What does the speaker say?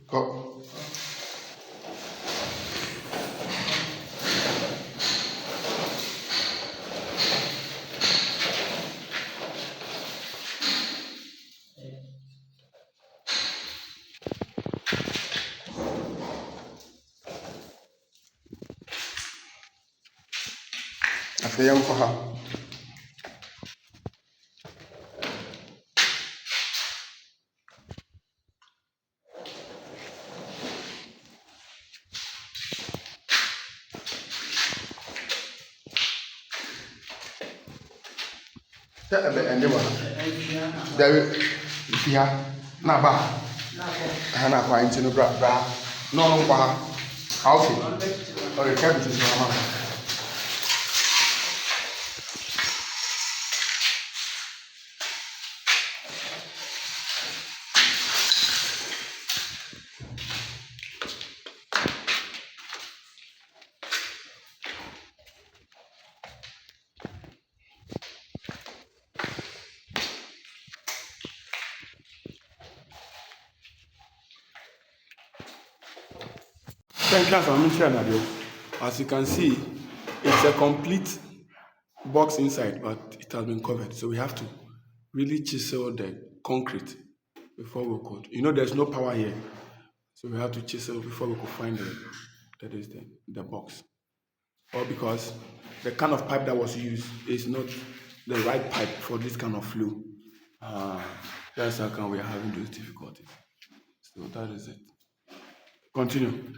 Go. Afei yɛnkɔ ha. Sɛ ɛnde wɔ ha. Dabi fi ha na aba ha. Aha na akɔ ha nti no bra na ɔno nkɔ ha. Okay. Okay, cabbage is normal. As you can see, it's a complete box inside, but it has been covered. So we have to really chisel the concrete before we could. There's no power here. So we have to chisel before we could find the box. Or because the kind of pipe that was used is not the right pipe for this kind of flow. That's how come we are having those difficulties. So that is it. Continue.